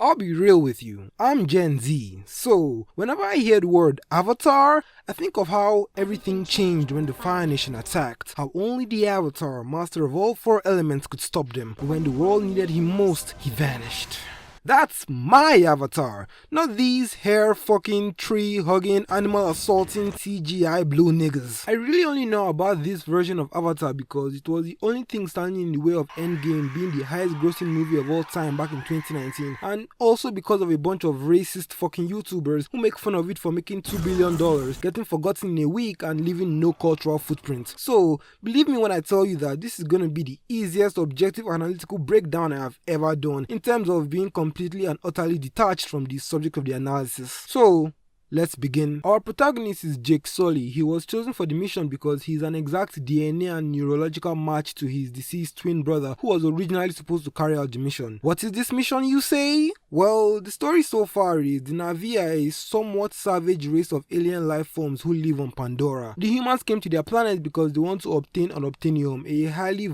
I'll be real with you, I'm Gen Z, so whenever I hear the word Avatar, I think of how everything changed when the Fire Nation attacked, how only the Avatar, master of all four elements, could stop them, but when the world needed him most, he vanished. That's my avatar, not these hair fucking, tree hugging, animal assaulting CGI blue niggas. I really only know about this version of Avatar because it was the only thing standing in the way of Endgame being the highest grossing movie of all time back in 2019, and also because of a bunch of racist fucking YouTubers who make fun of it for making $2 billion, getting forgotten in a week and leaving no cultural footprint. So, believe me when I tell you that this is gonna be the easiest objective analytical breakdown I have ever done in terms of being completely and utterly detached from the subject of the analysis. So, let's begin. Our protagonist is Jake Sully. He was chosen for the mission because he's an exact DNA and neurological match to his deceased twin brother who was originally supposed to carry out the mission. What is this mission, you say? Well, the story so far is the Na'vi are a somewhat savage race of alien life forms who live on Pandora. The humans came to their planet because they want to obtain unobtainium, a highly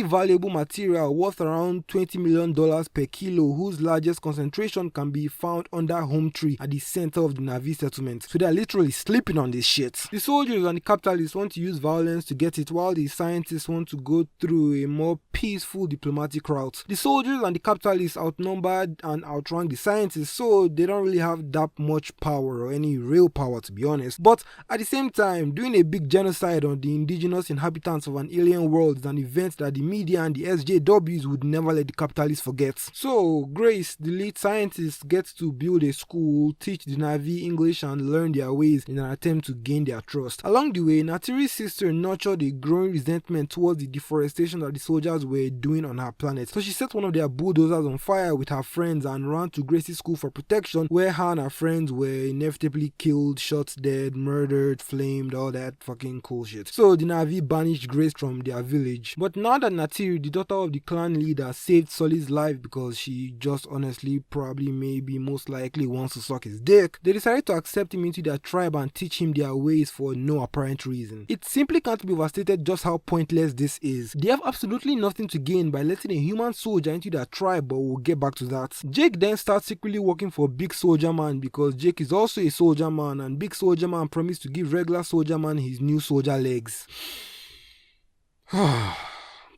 valuable material worth around $20 million per kilo, whose largest concentration can be found under Home Tree at the center of the Na'vi settlement. So they are literally sleeping on this shit. The soldiers and the capitalists want to use violence to get it, while the scientists want to go through a more peaceful diplomatic route. The soldiers and the capitalists outnumbered and outrun the scientists, so they don't really have that much power or any real power, to be honest. But at the same time, doing a big genocide on the indigenous inhabitants of an alien world is an event that the media and the SJWs would never let the capitalists forget. So Grace, the lead scientist, gets to build a school, teach the Na'vi English and learn their ways in an attempt to gain their trust. Along the way, Natiri's sister nurtured a growing resentment towards the deforestation that the soldiers were doing on her planet. So she set one of their bulldozers on fire with her friends and ran to Grace's school for protection, where her and her friends were inevitably killed, shot dead, murdered, flamed, all that fucking cool shit. So the Na'vi banished Grace from their village. But now that Natiri, the daughter of the clan leader, saved Sully's life because she just honestly, probably, maybe, most likely wants to suck his dick, they decided to accept him into their tribe and teach him their ways for no apparent reason. It simply can't be overstated just how pointless this is. They have absolutely nothing to gain by letting a human soldier into their tribe, but we'll get back to that. Jake then starts secretly working for Big Soldier Man because Jake is also a soldier man, and Big Soldier Man promised to give regular soldier man his new soldier legs.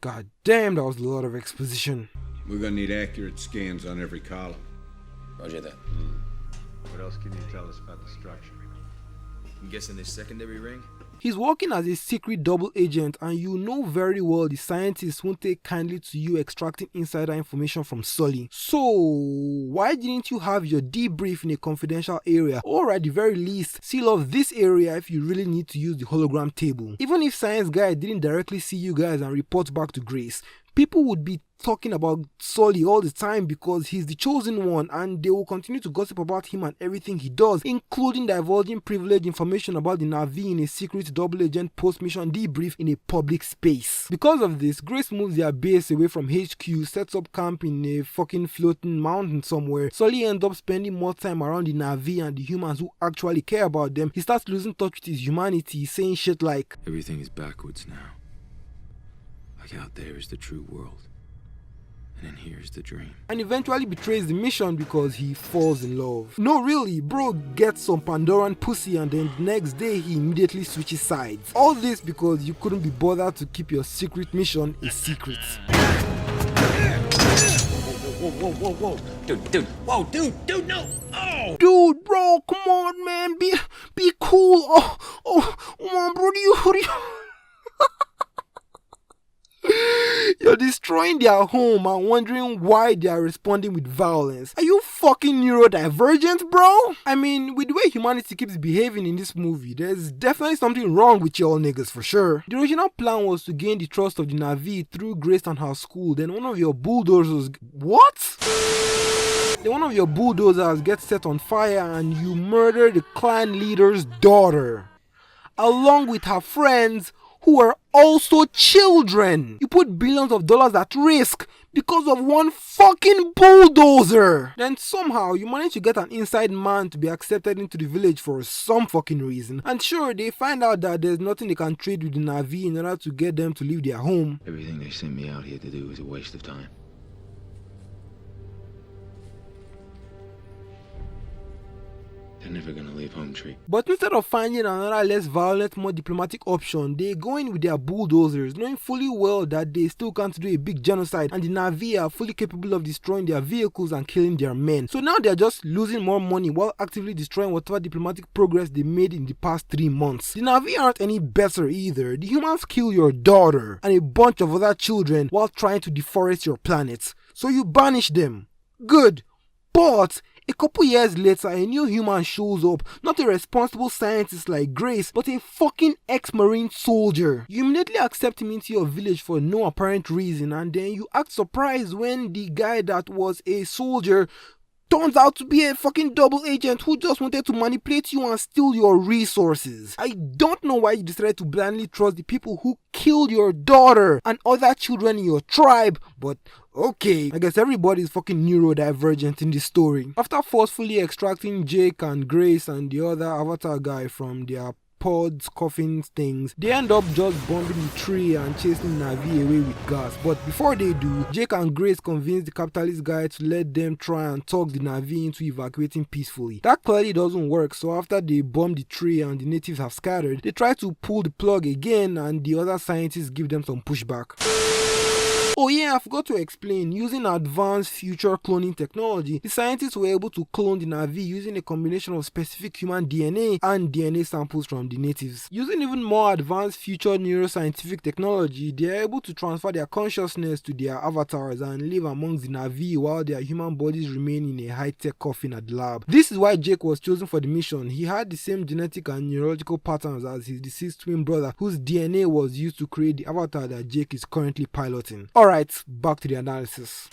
God damn, that was a lot of exposition. We're gonna need accurate scans on every column. Roger that. What else can you tell us about the structure? I'm guessing this secondary ring? He's working as a secret double agent, and you know very well the scientists won't take kindly to you extracting insider information from Sully. So, why didn't you have your debrief in a confidential area, or at the very least, seal off this area if you really need to use the hologram table? Even if Science Guy didn't directly see you guys and report back to Grace, people would be talking about Sully all the time because he's the chosen one, and they will continue to gossip about him and everything he does, including divulging privileged information about the Na'vi in a secret double agent post-mission debrief in a public space. Because of this, Grace moves their base away from HQ, sets up camp in a fucking floating mountain somewhere. Sully ends up spending more time around the Na'vi and the humans who actually care about them. He starts losing touch with his humanity, saying shit like, "Everything is backwards now. Like out there is the true world. And then here's the dream." And eventually betrays the mission because he falls in love. No, really, bro gets some Pandoran pussy and then the next day he immediately switches sides. All this because you couldn't be bothered to keep your secret mission a secret. Whoa. Dude, no! Oh! Dude, bro, come on, man, be cool. Oh, come on, bro, what do you... You're destroying their home and wondering why they are responding with violence. Are you fucking neurodivergent, bro? I mean, with the way humanity keeps behaving in this movie, there's definitely something wrong with y'all niggas for sure. The original plan was to gain the trust of the Na'vi through Grace and her school, then one of your bulldozers... What? Then one of your bulldozers gets set on fire and you murder the clan leader's daughter, along with her friends who are also children. You put billions of dollars at risk because of one fucking bulldozer. Then somehow you manage to get an inside man to be accepted into the village for some fucking reason. And sure, they find out that there's nothing they can trade with the Na'vi in order to get them to leave their home. Everything they sent me out here to do was a waste of time. They're never gonna leave Home Tree. But instead of finding another less violent, more diplomatic option, they go in with their bulldozers, knowing fully well that they still can't do a big genocide and the Na'vi are fully capable of destroying their vehicles and killing their men. So now they're just losing more money while actively destroying whatever diplomatic progress they made in the past 3 months. The Na'vi aren't any better either. The humans kill your daughter and a bunch of other children while trying to deforest your planet. So you banish them. Good. But a couple years later, a new human shows up, not a responsible scientist like Grace, but a fucking ex-marine soldier. You immediately accept him into your village for no apparent reason, and then you act surprised when the guy that was a soldier turns out to be a fucking double agent who just wanted to manipulate you and steal your resources. I don't know why you decided to blindly trust the people who killed your daughter and other children in your tribe, but okay, I guess everybody is fucking neurodivergent in this story. After forcefully extracting Jake and Grace and the other Avatar guy from their pods, coffins, things, they end up just bombing the tree and chasing Na'vi away with gas. But before they do, Jake and Grace convince the capitalist guy to let them try and talk the Na'vi into evacuating peacefully. That clearly doesn't work, so after they bomb the tree and the natives have scattered, they try to pull the plug again and the other scientists give them some pushback. Oh yeah, I forgot to explain, using advanced future cloning technology, the scientists were able to clone the Na'vi using a combination of specific human DNA and DNA samples from the natives. Using even more advanced future neuroscientific technology, they are able to transfer their consciousness to their avatars and live amongst the Na'vi while their human bodies remain in a high-tech coffin at the lab. This is why Jake was chosen for the mission. He had the same genetic and neurological patterns as his deceased twin brother, whose DNA was used to create the avatar that Jake is currently piloting. Alright, back to the analysis.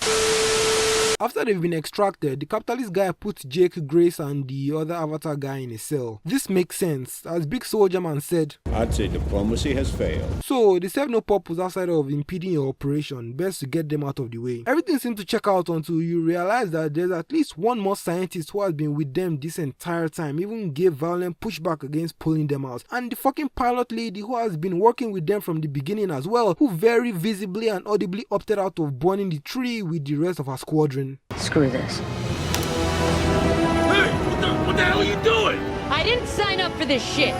After they've been extracted, the capitalist guy puts Jake, Grace and the other avatar guy in a cell. This makes sense, as Big Soldier Man said, I'd say diplomacy has failed. so they serve no purpose outside of impeding your operation, best to get them out of the way. Everything seems to check out until you realize that there's at least one more scientist who has been with them this entire time, even gave violent pushback against pulling them out. And the fucking pilot lady who has been working with them from the beginning as well, who very visibly and audibly opted out of burning the tree with the rest of her squadron. Screw this. Hey, what the hell are you doing? I didn't sign up for this shit.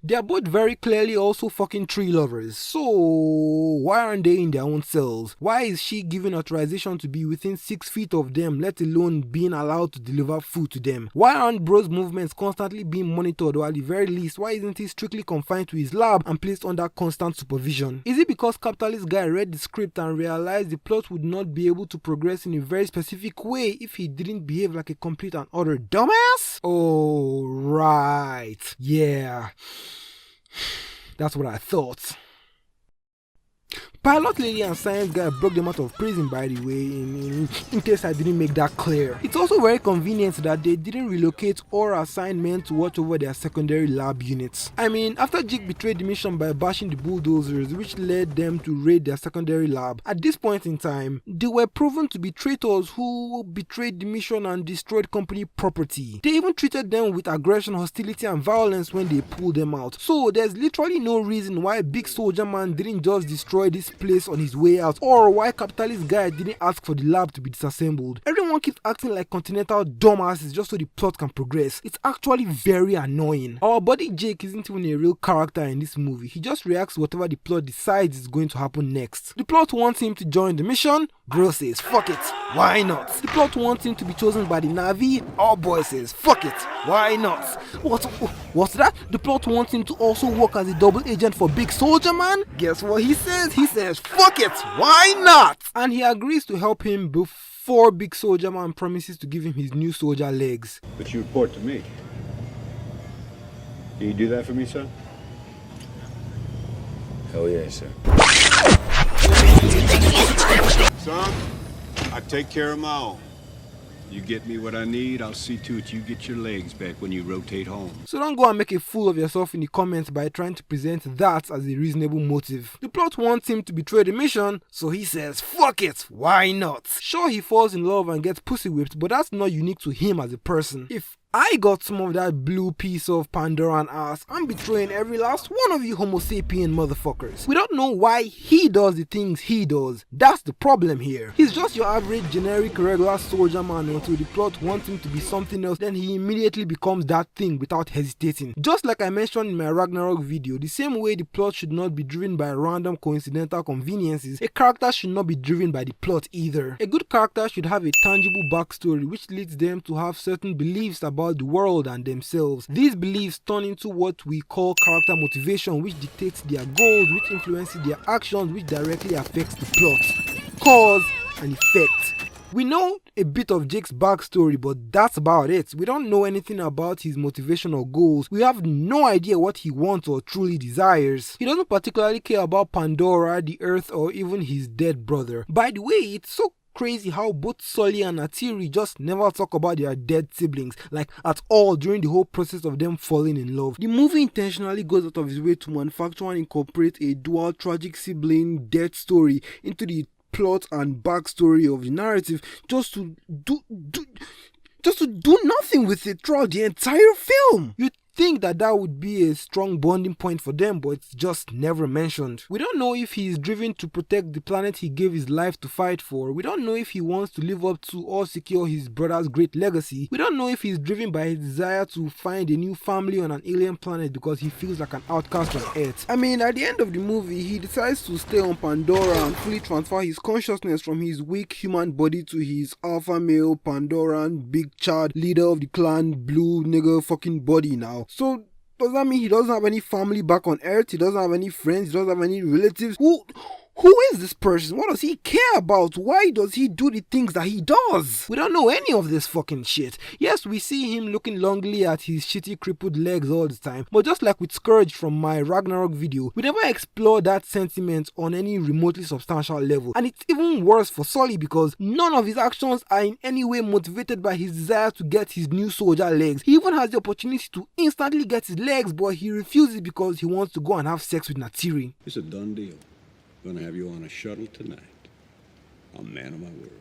They are both very clearly also fucking tree lovers, so why aren't they in their own cells? Why is she given authorization to be within 6 feet of them, let alone being allowed to deliver food to them? Why aren't Bro's movements constantly being monitored, or at the very least, why isn't he strictly confined to his lab and placed under constant supervision? Is it because capitalist guy read the script and realized the plot would not be able to progress in a very specific way if he didn't behave like a complete and utter dumbass? Oh, right. Yeah. That's what I thought. Pilot lady and science guy broke them out of prison, by the way, in case I didn't make that clear. It's also very convenient that they didn't relocate or assign men to watch over their secondary lab units. I mean, after Jake betrayed the mission by bashing the bulldozers, which led them to raid their secondary lab, at this point in time, they were proven to be traitors who betrayed the mission and destroyed company property. They even treated them with aggression, hostility and violence when they pulled them out. So there's literally no reason why Big Soldier Man didn't just destroy this place on his way out, or why capitalist guy didn't ask for the lab to be disassembled. Everyone keeps acting like continental dumbasses just so the plot can progress. It's actually very annoying. Our buddy Jake isn't even a real character in this movie. He just reacts to whatever the plot decides is going to happen next. The plot wants him to join the mission. Bro says fuck it, why not? The plot wants him to be chosen by the Na'vi. Our boy says fuck it, why not? What's that? The plot wants him to also work as a double agent for Big Soldier Man. Guess what he says? He says fuck it, why not? And he agrees to help him before Big Soldier Man promises to give him his new soldier legs. But you report to me. Can you do that for me, son? Hell yeah, sir. Son, I take care of my own. You get me what I need, I'll see to it you get your legs back when you rotate home. So don't go and make a fool of yourself in the comments by trying to present that as a reasonable motive. The plot wants him to betray the mission, so he says fuck it, why not? Sure, he falls in love and gets pussy whipped, but that's not unique to him as a person. If I got some of that blue piece of Pandoran ass. I'm betraying every last one of you Homo sapien motherfuckers. We don't know why he does the things he does. That's the problem here. He's just your average generic regular soldier man until the plot wants him to be something else, then he immediately becomes that thing without hesitating. Just like I mentioned in my Ragnarok video, the same way the plot should not be driven by random coincidental conveniences, a character should not be driven by the plot either. A good character should have a tangible backstory which leads them to have certain beliefs about the world and themselves. These beliefs turn into what we call character motivation, which dictates their goals, which influences their actions, which directly affects the plot. Cause and effect. We know a bit of Jake's backstory, but that's about it. We don't know anything about his motivation or goals. We have no idea what he wants or truly desires. He doesn't particularly care about Pandora, the Earth, or even his dead brother. By the way, it's so crazy how both Sully and Atiri just never talk about their dead siblings, like at all, during the whole process of them falling in love. The movie intentionally goes out of its way to manufacture and incorporate a dual tragic sibling death story into the plot and backstory of the narrative, just to do nothing with it throughout the entire film. You'd think that would be a strong bonding point for them, but it's just never mentioned. We don't know if he is driven to protect the planet he gave his life to fight for. We don't know if he wants to live up to or secure his brother's great legacy. We don't know if he's driven by his desire to find a new family on an alien planet because he feels like an outcast on Earth. I mean, at the end of the movie, he decides to stay on Pandora and fully transfer his consciousness from his weak human body to his alpha male Pandoran big chad leader of the clan blue nigger fucking body now. So does that mean he doesn't have any family back on Earth? He doesn't have any friends? He doesn't have any relatives? Who is this person? What does he care about? Why does he do the things that he does? We don't know any of this fucking shit. Yes, we see him looking longingly at his shitty crippled legs all the time, but just like with Scourge from my Ragnarok video, we never explore that sentiment on any remotely substantial level. And it's even worse for Sully because none of his actions are in any way motivated by his desire to get his new soldier legs. He even has the opportunity to instantly get his legs, but he refuses because he wants to go and have sex with Natiri. It's a done deal. Gonna have you on a shuttle tonight. I'm a man of my word.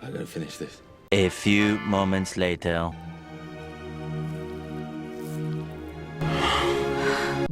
I gotta finish this. A few moments later.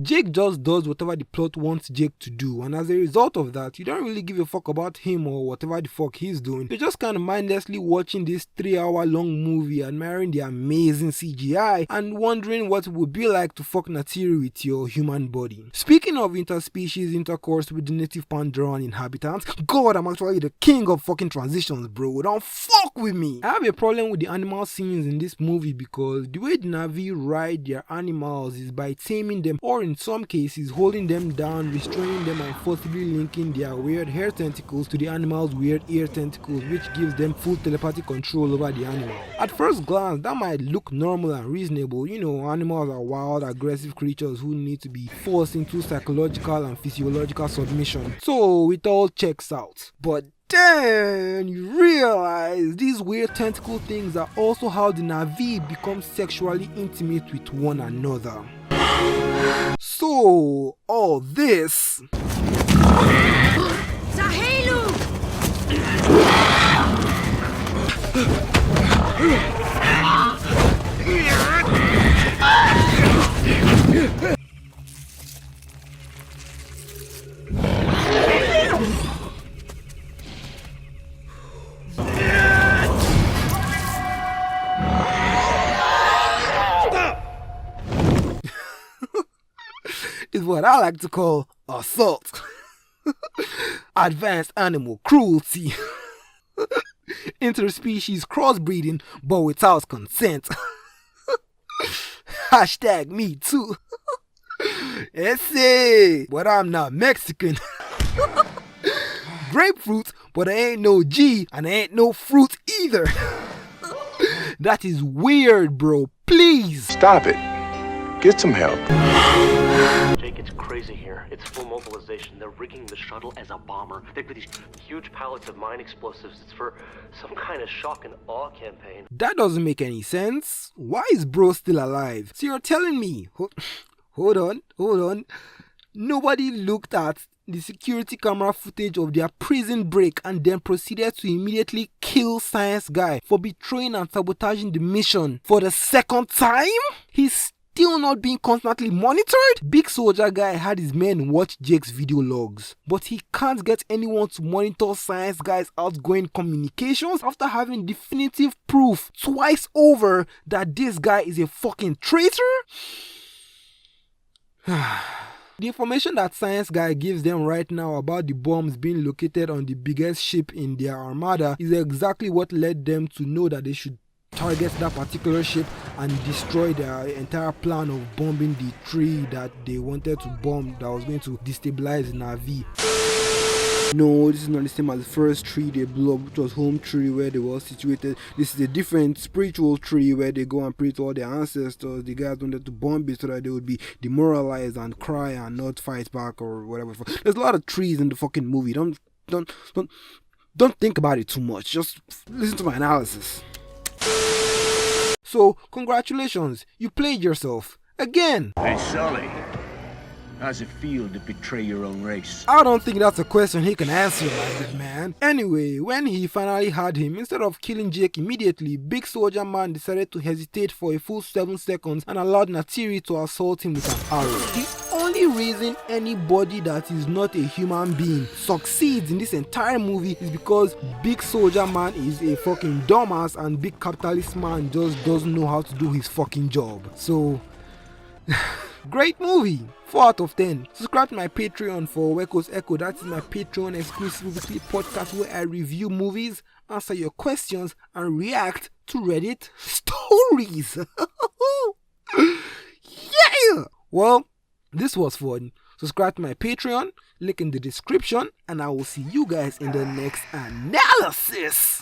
Jake just does whatever the plot wants Jake to do, and as a result of that, you don't really give a fuck about him or whatever the fuck he's doing. You're just kind of mindlessly watching this 3-hour long movie, admiring the amazing CGI, and wondering what it would be like to fuck Natiri with your human body. Speaking of interspecies intercourse with the native Pandoran inhabitants, God, I'm actually the king of fucking transitions, bro. Don't fuck with me. I have a problem with the animal scenes in this movie because the way the Na'vi ride their animals is by taming them, or in some cases holding them down, restraining them, and forcibly linking their weird hair tentacles to the animal's weird ear tentacles, which gives them full telepathic control over the animal. At first glance, that might look normal and reasonable. You know, animals are wild, aggressive creatures who need to be forced into psychological and physiological submission. So it all checks out. But then you realize these weird tentacle things are also how the Na'vi become sexually intimate with one another. So, all this is what I like to call assault. Advanced animal cruelty. Interspecies crossbreeding, but without consent. Hashtag me too. Ese, but I'm not Mexican. Grapefruit, but I ain't no G, and I ain't no fruit either. That is weird, bro. Please Stop it. Get some help. Jake, it's crazy here. It's full mobilization. They're rigging the shuttle as a bomber. They've got these huge pallets of mine explosives. It's for some kind of shock and awe campaign. That doesn't make any sense. Why is bro still alive? So you're telling me, hold on. Nobody looked at the security camera footage of their prison break and then proceeded to immediately kill Science Guy for betraying and sabotaging the mission for the second time? He's still not being constantly monitored? Big Soldier Guy had his men watch Jake's video logs, but he can't get anyone to monitor Science Guy's outgoing communications after having definitive proof twice over that this guy is a fucking traitor? The information that Science Guy gives them right now about the bombs being located on the biggest ship in their armada is exactly what led them to know that they should target that particular ship and destroy their entire plan of bombing the tree that they wanted to bomb that was going to destabilize Na'vi. No, this is not the same as the first tree they blew up, which was home tree where they were situated. This is a different spiritual tree where they go and pray to all their ancestors. The guys wanted to bomb it so that they would be demoralized and cry and not fight back or whatever. There's a lot of trees in the fucking movie. Don't think about it too much. Just listen to my analysis. So, congratulations, you played yourself. Again! Hey, Sully. How's it feel to betray your own race? I don't think that's a question he can answer, my good man. Anyway, when he finally had him, instead of killing Jake immediately, Big Soldier Man decided to hesitate for a full 7 seconds and allowed Neytiri to assault him with an arrow. The only reason anybody that is not a human being succeeds in this entire movie is because Big Soldier Man is a fucking dumbass and Big Capitalist Man just doesn't know how to do his fucking job. So, great movie. 4 out of 10. Subscribe to my Patreon for Weko's Echo. That is my Patreon exclusive weekly podcast where I review movies, answer your questions, and react to Reddit stories. Yeah! Well, this was fun. Subscribe to my Patreon, link in the description, and I will see you guys in the next analysis.